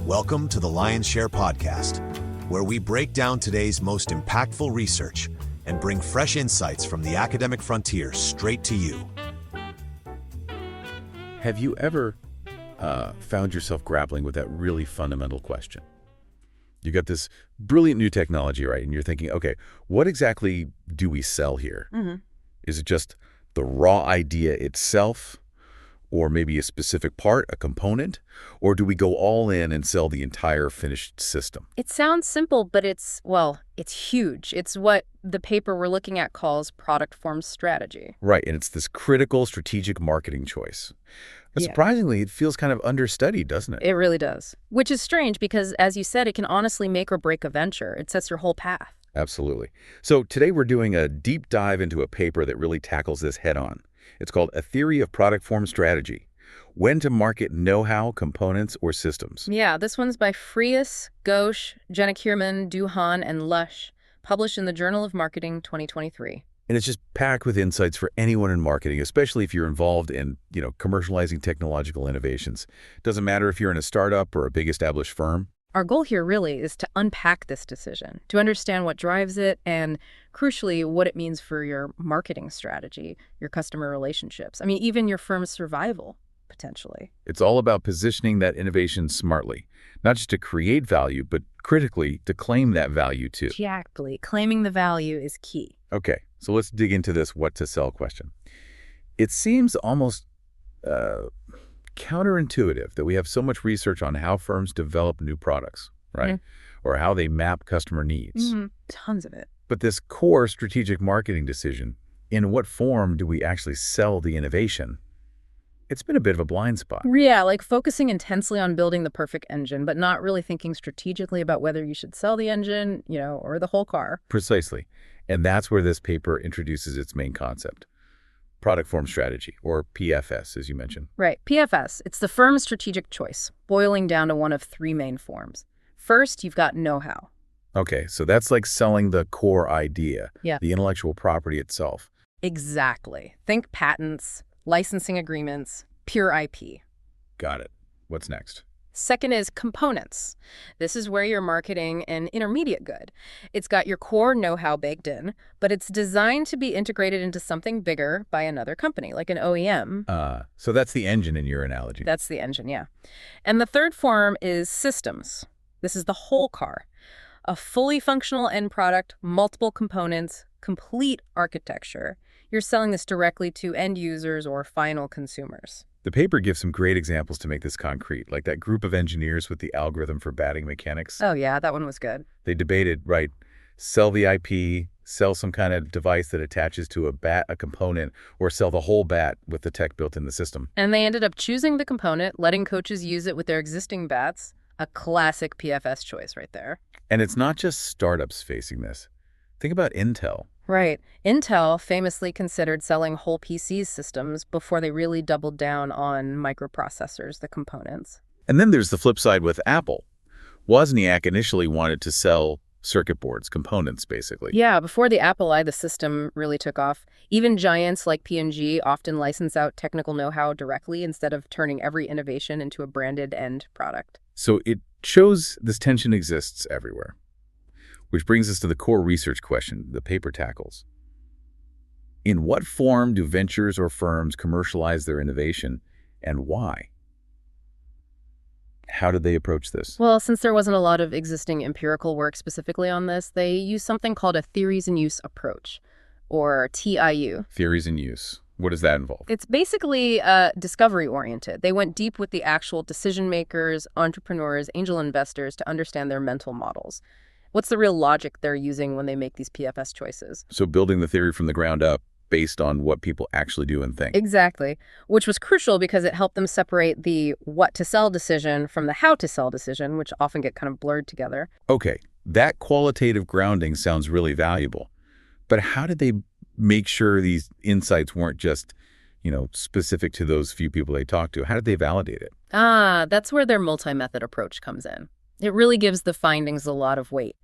Welcome to the Lion's Share podcast, where we break down today's most impactful research and bring fresh insights from the academic frontier straight to you. Have you ever found yourself grappling with that really fundamental question? You got this brilliant new technology, right? And you're thinking, okay, what exactly do we sell here? Mm-hmm. Is it just the raw idea itself? Or maybe a specific part, a component? Or do we go all in and sell the entire finished system? It sounds simple, but it's huge. It's what the paper we're looking at calls product form strategy. Right, and it's this critical strategic marketing choice. But surprisingly, it feels kind of understudied, doesn't it? It really does. Which is strange because, as you said, it can honestly make or break a venture. It sets your whole path. Absolutely. So today we're doing a deep dive into a paper that really tackles this head on. It's called A Theory of Product Form Strategy: When to Market Know-How, Components, or Systems. Yeah, this one's by Frias, Ghosh, Janakiraman, Duhan, and Lusch, published in the Journal of Marketing 2023. And it's just packed with insights for anyone in marketing, especially if you're involved in, commercializing technological innovations. Doesn't matter if you're in a startup or a big established firm. Our goal here really is to unpack this decision, to understand what drives it, and crucially, what it means for your marketing strategy, your customer relationships. I mean, even your firm's survival, potentially. It's all about positioning that innovation smartly, not just to create value, but critically to claim that value too. Exactly. Claiming the value is key. Okay, so let's dig into this what to sell question. It seems almost counterintuitive that we have so much research on how firms develop new products, right? Mm-hmm. Or how they map customer needs. Mm-hmm. Tons of it. But this core strategic marketing decision, in what form do we actually sell the innovation? It's been a bit of a blind spot. Yeah, like focusing intensely on building the perfect engine, but not really thinking strategically about whether you should sell the engine, or the whole car. Precisely. And that's where this paper introduces its main concept. Product form strategy, or PFS, as you mentioned. Right, PFS. It's the firm's strategic choice, boiling down to one of three main forms. First, you've got know-how. Okay, so that's like selling the core idea, the intellectual property itself. Exactly. Think patents, licensing agreements, pure IP. Got it. What's next? Second is components. This is where you're marketing an intermediate good. It's got your core know-how baked in, but it's designed to be integrated into something bigger by another company, like an OEM. So that's the engine in your analogy. That's the engine, yeah. And the third form is systems. This is the whole car. A fully functional end product, multiple components, complete architecture. You're selling this directly to end users or final consumers. The paper gives some great examples to make this concrete, like that group of engineers with the algorithm for batting mechanics. Oh, yeah, that one was good. They debated, right, sell the IP, sell some kind of device that attaches to a bat, a component, or sell the whole bat with the tech built in the system. And they ended up choosing the component, letting coaches use it with their existing bats. A classic PFS choice right there. And it's not just startups facing this. Think about Intel. Right. Intel famously considered selling whole PC systems before they really doubled down on microprocessors, the components. And then there's the flip side with Apple. Wozniak initially wanted to sell circuit boards, components, basically. Yeah, before the Apple I, the system really took off. Even giants like P&G often license out technical know-how directly instead of turning every innovation into a branded end product. So it shows this tension exists everywhere. Which brings us to the core research question the paper tackles. In what form do ventures or firms commercialize their innovation, and why? How did they approach this? Well, since there wasn't a lot of existing empirical work specifically on this, they used something called a theories in use approach, or TIU. Theories in use. What does that involve? It's basically discovery-oriented. They went deep with the actual decision makers, entrepreneurs, angel investors to understand their mental models. What's the real logic they're using when they make these PFS choices? So building the theory from the ground up based on what people actually do and think. Exactly, which was crucial because it helped them separate the what to sell decision from the how to sell decision, which often get kind of blurred together. Okay, that qualitative grounding sounds really valuable. But how did they make sure these insights weren't just, specific to those few people they talked to? How did they validate it? That's where their multi-method approach comes in. It really gives the findings a lot of weight.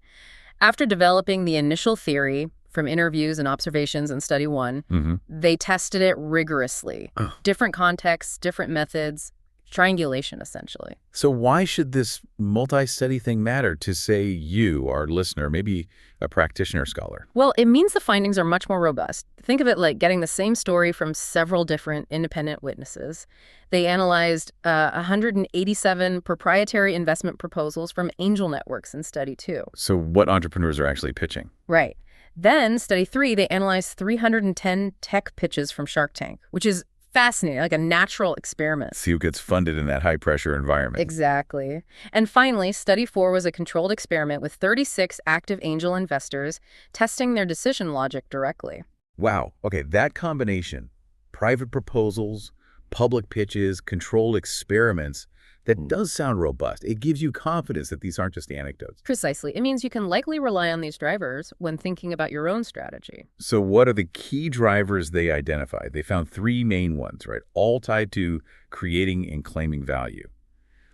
After developing the initial theory from interviews and observations in study one, they tested it rigorously. Different contexts, different methods, Triangulation, essentially. So why should this multi-study thing matter to, say, you, our listener, maybe a practitioner scholar? Well, it means the findings are much more robust. Think of it like getting the same story from several different independent witnesses. They analyzed 187 proprietary investment proposals from angel networks in Study 2. So what entrepreneurs are actually pitching? Right. Then, Study 3, they analyzed 310 tech pitches from Shark Tank, which is fascinating, like a natural experiment. See who gets funded in that high-pressure environment. Exactly. And finally, Study 4 was a controlled experiment with 36 active angel investors testing their decision logic directly. Wow. Okay, that combination, private proposals, public pitches, controlled experiments, that does sound robust. It gives you confidence that these aren't just anecdotes. Precisely. It means you can likely rely on these drivers when thinking about your own strategy. So what are the key drivers they identified? They found 3 main ones, right? All tied to creating and claiming value.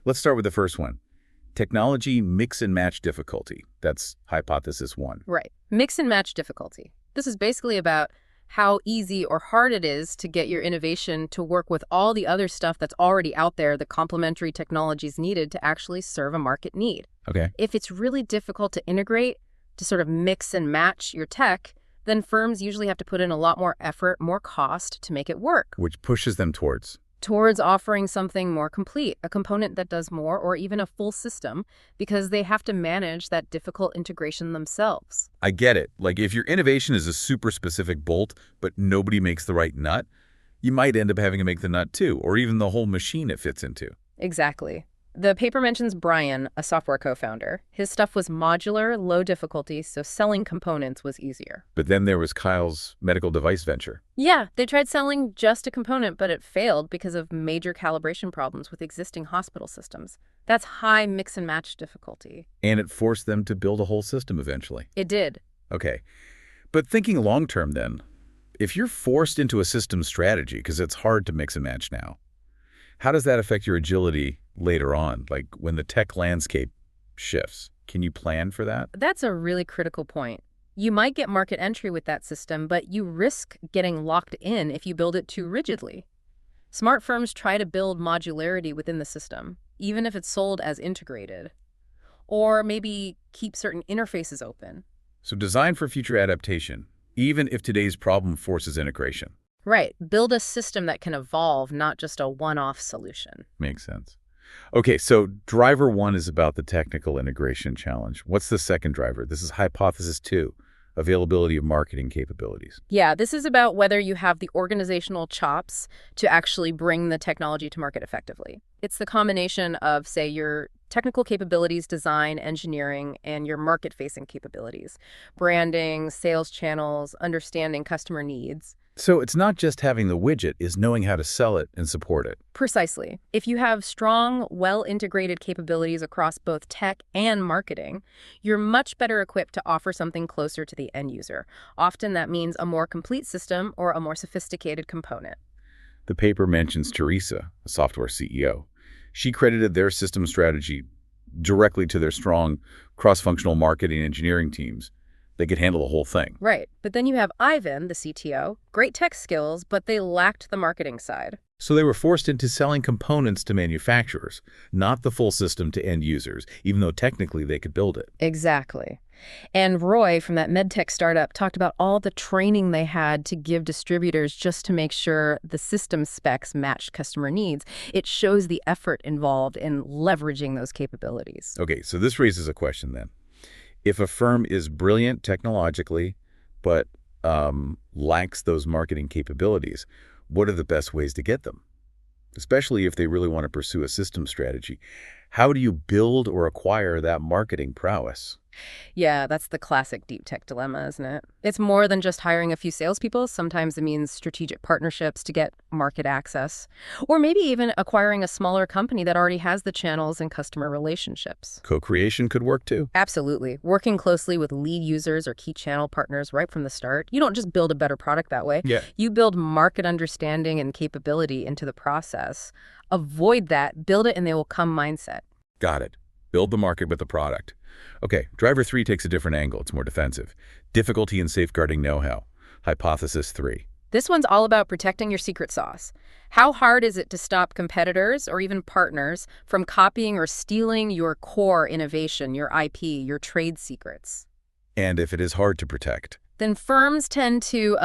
Let's start with the first one. Technology mix and match difficulty. That's hypothesis 1. Right. Mix and match difficulty. This is basically about how easy or hard it is to get your innovation to work with all the other stuff that's already out there, the complementary technologies needed to actually serve a market need. Okay. If it's really difficult to integrate, to sort of mix and match your tech, then firms usually have to put in a lot more effort, more cost to make it work. Which pushes them towards Offering something more complete, a component that does more, or even a full system, because they have to manage that difficult integration themselves. I get it. Like if your innovation is a super specific bolt, but nobody makes the right nut, you might end up having to make the nut too, or even the whole machine it fits into. Exactly. The paper mentions Brian, a software co-founder. His stuff was modular, low difficulty, so selling components was easier. But then there was Kyle's medical device venture. Yeah, they tried selling just a component, but it failed because of major calibration problems with existing hospital systems. That's high mix and match difficulty. And it forced them to build a whole system eventually. It did. Okay. But thinking long term then, if you're forced into a system strategy, because it's hard to mix and match now, how does that affect your agility later on, like when the tech landscape shifts? Can you plan for that? That's a really critical point. You might get market entry with that system, but you risk getting locked in if you build it too rigidly. Smart firms try to build modularity within the system, even if it's sold as integrated. Or maybe keep certain interfaces open. So design for future adaptation, even if today's problem forces integration. Right. Build a system that can evolve, not just a one-off solution. Makes sense. Okay, so driver 1 is about the technical integration challenge. What's the second driver? This is hypothesis 2, availability of marketing capabilities. Yeah, this is about whether you have the organizational chops to actually bring the technology to market effectively. It's the combination of, say, your technical capabilities, design, engineering, and your market-facing capabilities. Branding, sales channels, understanding customer needs. So it's not just having the widget, it's knowing how to sell it and support it. Precisely. If you have strong, well-integrated capabilities across both tech and marketing, you're much better equipped to offer something closer to the end user. Often that means a more complete system or a more sophisticated component. The paper mentions Teresa, a software CEO. She credited their system strategy directly to their strong cross-functional marketing and engineering teams. They could handle the whole thing. Right. But then you have Ivan, the CTO, great tech skills, but they lacked the marketing side. So they were forced into selling components to manufacturers, not the full system to end users, even though technically they could build it. Exactly. And Roy from that medtech startup talked about all the training they had to give distributors just to make sure the system specs matched customer needs. It shows the effort involved in leveraging those capabilities. Okay, so this raises a question then. If a firm is brilliant technologically, but lacks those marketing capabilities, what are the best ways to get them? Especially if they really want to pursue a system strategy. How do you build or acquire that marketing prowess? Yeah, that's the classic deep tech dilemma, isn't it? It's more than just hiring a few salespeople. Sometimes it means strategic partnerships to get market access. Or maybe even acquiring a smaller company that already has the channels and customer relationships. Co-creation could work too? Absolutely. Working closely with lead users or key channel partners right from the start. You don't just build a better product that way. Yeah. You build market understanding and capability into the process. Avoid that, build it and they will come mindset. Got it. Build the market with the product. Okay, driver 3 takes a different angle. It's more defensive. Difficulty in safeguarding know-how. Hypothesis 3. This one's all about protecting your secret sauce. How hard is it to stop competitors or even partners from copying or stealing your core innovation, your IP, your trade secrets? And if it is hard to protect, Then firms tend to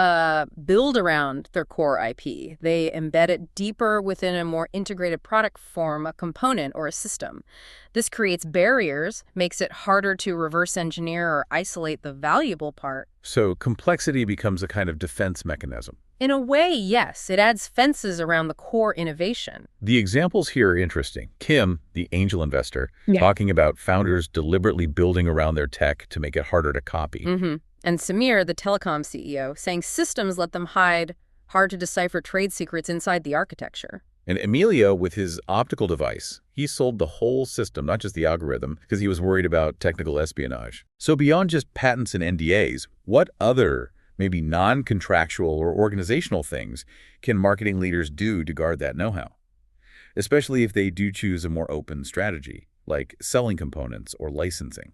build around their core IP. They embed it deeper within a more integrated product form, a component or a system. This creates barriers, makes it harder to reverse engineer or isolate the valuable part. so complexity becomes a kind of defense mechanism. In a way, yes, it adds fences around the core innovation. The examples here are interesting. Kim, the angel investor, Yeah. talking about founders deliberately building around their tech to make it harder to copy. And Samir, the telecom CEO, saying systems let them hide hard-to-decipher trade secrets inside the architecture. And Emilio, with his optical device, he sold the whole system, not just the algorithm, because he was worried about technical espionage. So beyond just patents and NDAs, what other, maybe non-contractual or organizational things can marketing leaders do to guard that know-how? Especially if they do choose a more open strategy, like selling components or licensing.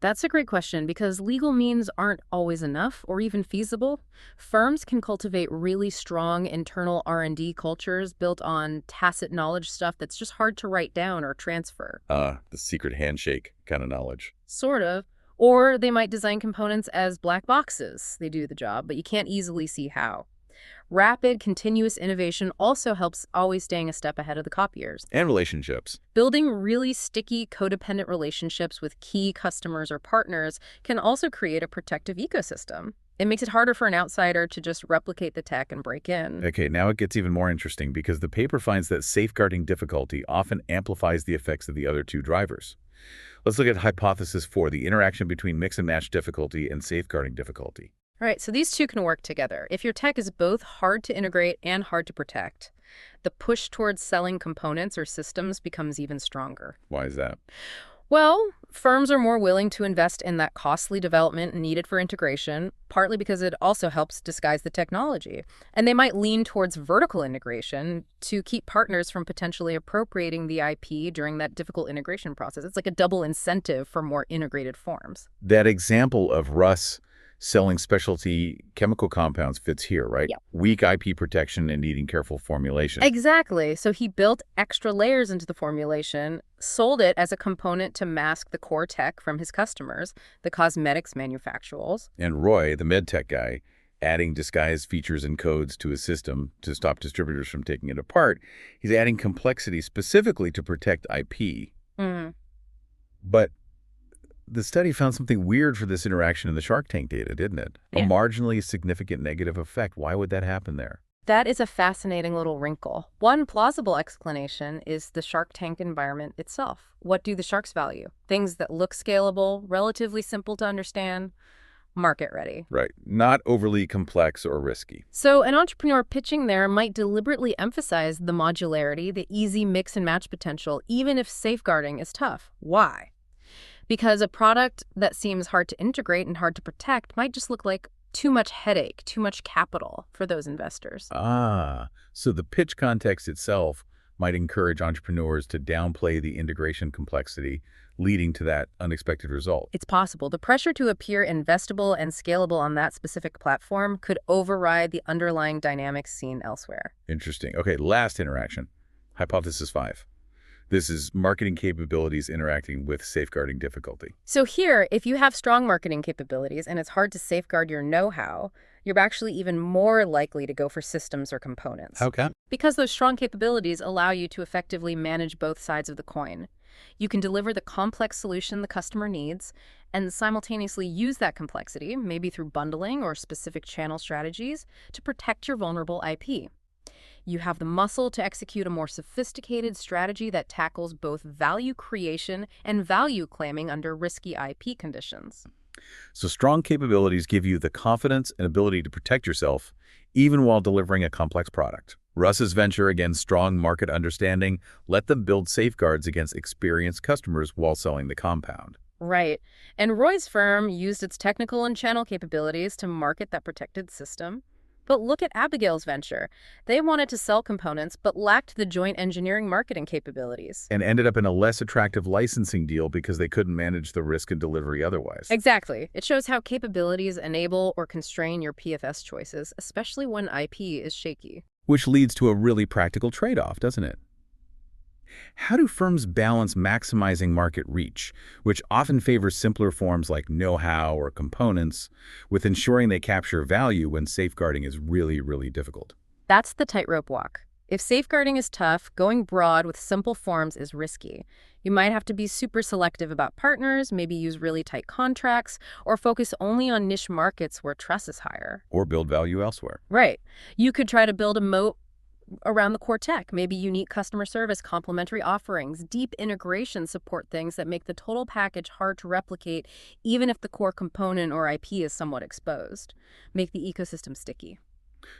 That's a great question because legal means aren't always enough or even feasible. Firms can cultivate really strong internal R&D cultures built on tacit knowledge stuff that's just hard to write down or transfer. The secret handshake kind of knowledge. Sort of. Or they might design components as black boxes. They do the job, but you can't easily see how. Rapid, continuous innovation also helps always staying a step ahead of the copiers. And relationships. Building really sticky, codependent relationships with key customers or partners can also create a protective ecosystem. It makes it harder for an outsider to just replicate the tech and break in. Okay, now it gets even more interesting because the paper finds that safeguarding difficulty often amplifies the effects of the other two drivers. Let's look at hypothesis 4, the interaction between mix and match difficulty and safeguarding difficulty. All right, so these two can work together. If your tech is both hard to integrate and hard to protect, the push towards selling components or systems becomes even stronger. Why is that? Well, firms are more willing to invest in that costly development needed for integration, partly because it also helps disguise the technology. And they might lean towards vertical integration to keep partners from potentially appropriating the IP during that difficult integration process. It's like a double incentive for more integrated forms. That example of Russ selling specialty chemical compounds fits here, right? Yeah. Weak IP protection and needing careful formulation. Exactly. So he built extra layers into the formulation, sold it as a component to mask the core tech from his customers, the cosmetics manufacturers. And Roy, the medtech guy, adding disguised features and codes to his system to stop distributors from taking it apart. He's adding complexity specifically to protect IP. But the study found something weird for this interaction in the Shark Tank data, didn't it? Yeah. A marginally significant negative effect. Why would that happen there? That is a fascinating little wrinkle. One plausible explanation is the Shark Tank environment itself. What do the sharks value? Things that look scalable, relatively simple to understand, market ready. Right. Not overly complex or risky. So an entrepreneur pitching there might deliberately emphasize the modularity, the easy mix and match potential, even if safeguarding is tough. Why? Because a product that seems hard to integrate and hard to protect might just look like too much headache, too much capital for those investors. So the pitch context itself might encourage entrepreneurs to downplay the integration complexity, leading to that unexpected result. It's possible. The pressure to appear investable and scalable on that specific platform could override the underlying dynamics seen elsewhere. Interesting. Okay, last interaction. Hypothesis 5. This is marketing capabilities interacting with safeguarding difficulty. So here, if you have strong marketing capabilities and it's hard to safeguard your know-how, you're actually even more likely to go for systems or components. How come? Because those strong capabilities allow you to effectively manage both sides of the coin. You can deliver the complex solution the customer needs and simultaneously use that complexity, maybe through bundling or specific channel strategies, to protect your vulnerable IP. You have the muscle to execute a more sophisticated strategy that tackles both value creation and value claiming under risky IP conditions. So strong capabilities give you the confidence and ability to protect yourself, even while delivering a complex product. Russ's venture, again, strong market understanding, let them build safeguards against experienced customers while selling the compound. Right. And Roy's firm used its technical and channel capabilities to market that protected system. But look at Abigail's venture. They wanted to sell components but lacked the joint engineering marketing capabilities. And ended up in a less attractive licensing deal because they couldn't manage the risk and delivery otherwise. Exactly. It shows how capabilities enable or constrain your PFS choices, especially when IP is shaky. Which leads to a really practical trade-off, doesn't it? How do firms balance maximizing market reach, which often favors simpler forms like know-how or components, with ensuring they capture value when safeguarding is really, really difficult? That's the tightrope walk. If safeguarding is tough, going broad with simple forms is risky. You might have to be super selective about partners, maybe use really tight contracts, or focus only on niche markets where trust is higher. Or build value elsewhere. Right. You could try to build a moat around the core tech, maybe unique customer service, complementary offerings, deep integration support, things that make the total package hard to replicate, even if the core component or IP is somewhat exposed. Make the ecosystem sticky.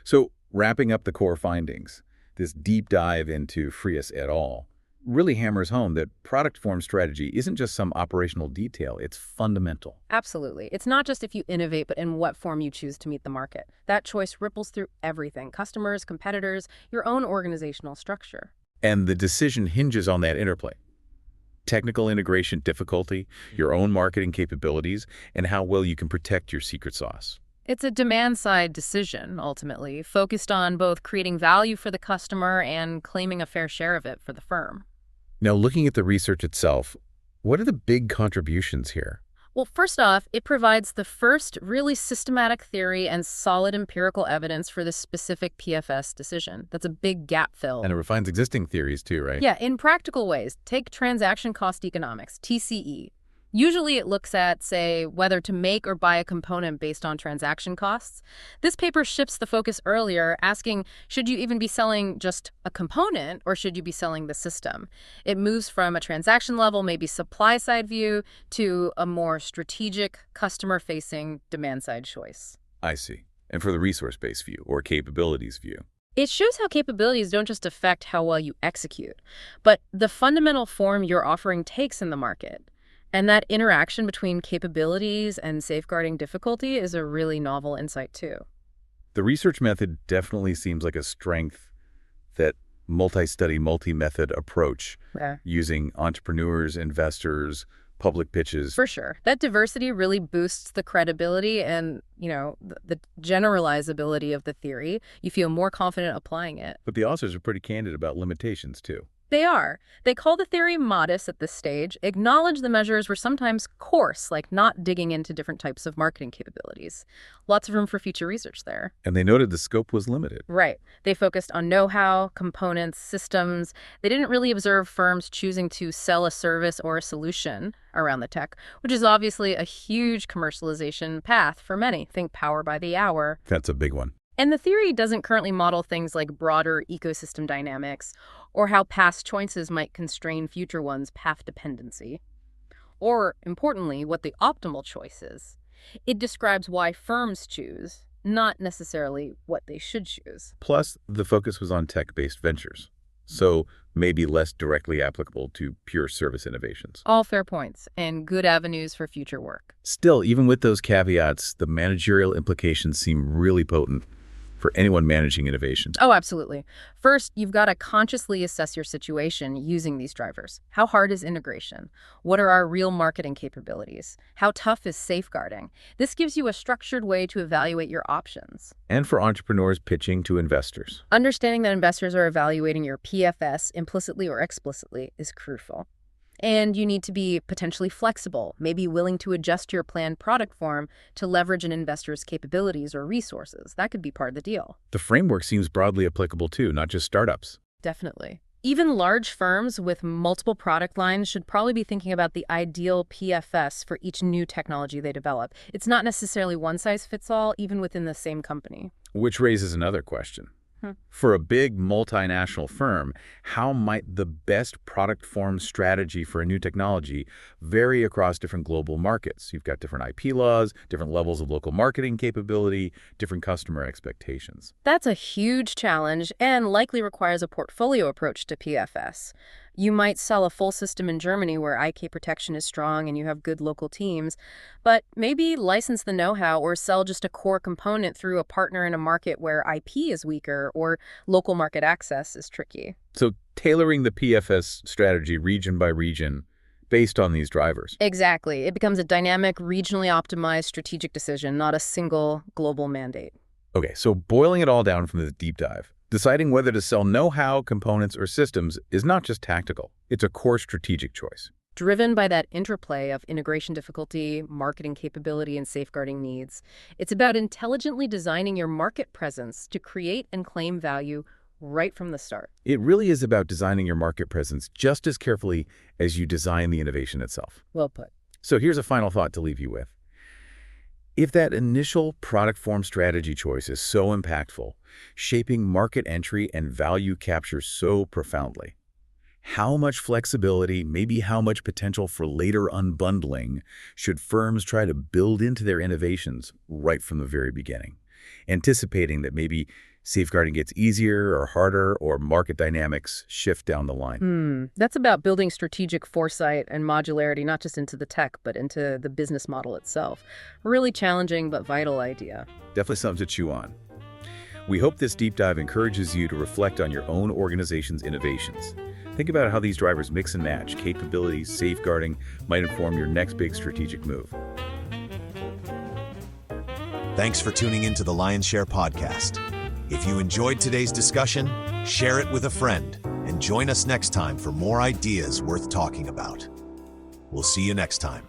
So, wrapping up the core findings, this deep dive into Frias et al. Really hammers home that product form strategy isn't just some operational detail, it's fundamental. Absolutely. It's not just if you innovate, but in what form you choose to meet the market. That choice ripples through everything: customers, competitors, your own organizational structure. And the decision hinges on that interplay. Technical integration difficulty, your own marketing capabilities, and how well you can protect your secret sauce. It's a demand-side decision, ultimately, focused on both creating value for the customer and claiming a fair share of it for the firm. Now, looking at the research itself, what are the big contributions here? Well, first off, it provides the first really systematic theory and solid empirical evidence for this specific PFS decision. That's a big gap fill. And it refines existing theories too, right? Yeah, in practical ways. Take transaction cost economics, TCE. Usually it looks at, say, whether to make or buy a component based on transaction costs. This paper shifts the focus earlier, asking, should you even be selling just a component or should you be selling the system? It moves from a transaction level, maybe supply-side view, to a more strategic, customer-facing, demand-side choice. I see. And for the resource-based view or capabilities view? It shows how capabilities don't just affect how well you execute, but the fundamental form your offering takes in the market. And that interaction between capabilities and safeguarding difficulty is a really novel insight, too. The research method definitely seems like a strength, that multi-study, multi-method approach, using entrepreneurs, investors, public pitches. For sure. That diversity really boosts the credibility and, the generalizability of the theory. You feel more confident applying it. But the authors are pretty candid about limitations, too. They are. They call the theory modest at this stage, acknowledge the measures were sometimes coarse, like not digging into different types of marketing capabilities. Lots of room for future research there. And they noted the scope was limited. Right. They focused on know-how, components, systems. They didn't really observe firms choosing to sell a service or a solution around the tech, which is obviously a huge commercialization path for many. Think power by the hour. That's a big one. And the theory doesn't currently model things like broader ecosystem dynamics or how past choices might constrain future ones' path dependency. Or, importantly, what the optimal choice is. It describes why firms choose, not necessarily what they should choose. Plus, the focus was on tech-based ventures, so maybe less directly applicable to pure service innovations. All fair points, and good avenues for future work. Still, even with those caveats, the managerial implications seem really potent for anyone managing innovation. Oh, absolutely. First, you've got to consciously assess your situation using these drivers. How hard is integration? What are our real marketing capabilities? How tough is safeguarding? This gives you a structured way to evaluate your options. And for entrepreneurs pitching to investors. Understanding that investors are evaluating your PFS implicitly or explicitly is crucial. And you need to be potentially flexible, maybe willing to adjust your planned product form to leverage an investor's capabilities or resources. That could be part of the deal. The framework seems broadly applicable too, not just startups. Definitely. Even large firms with multiple product lines should probably be thinking about the ideal PFS for each new technology they develop. It's not necessarily one size fits all, even within the same company. Which raises another question. For a big multinational firm, how might the best product form strategy for a new technology vary across different global markets? You've got different IP laws, different levels of local marketing capability, different customer expectations. That's a huge challenge and likely requires a portfolio approach to PFS. You might sell a full system in Germany where IK protection is strong and you have good local teams, but maybe license the know-how or sell just a core component through a partner in a market where IP is weaker or local market access is tricky. So tailoring the PFS strategy region by region based on these drivers. Exactly. It becomes a dynamic, regionally optimized strategic decision, not a single global mandate. Okay, so boiling it all down from this deep dive, deciding whether to sell know-how, components, or systems is not just tactical. It's a core strategic choice. Driven by that interplay of integration difficulty, marketing capability, and safeguarding needs, it's about intelligently designing your market presence to create and claim value right from the start. It really is about designing your market presence just as carefully as you design the innovation itself. Well put. So here's a final thought to leave you with. If that initial product form strategy choice is so impactful, shaping market entry and value capture so profoundly, how much flexibility, maybe how much potential for later unbundling should firms try to build into their innovations right from the very beginning, anticipating that maybe safeguarding gets easier or harder or market dynamics shift down the line? That's about building strategic foresight and modularity, not just into the tech, but into the business model itself. Really challenging but vital idea. Definitely something to chew on. We hope this deep dive encourages you to reflect on your own organization's innovations. Think about how these drivers mix and match. Capabilities, safeguarding might inform your next big strategic move. Thanks for tuning into the Lion's Share podcast. If you enjoyed today's discussion, share it with a friend and join us next time for more ideas worth talking about. We'll see you next time.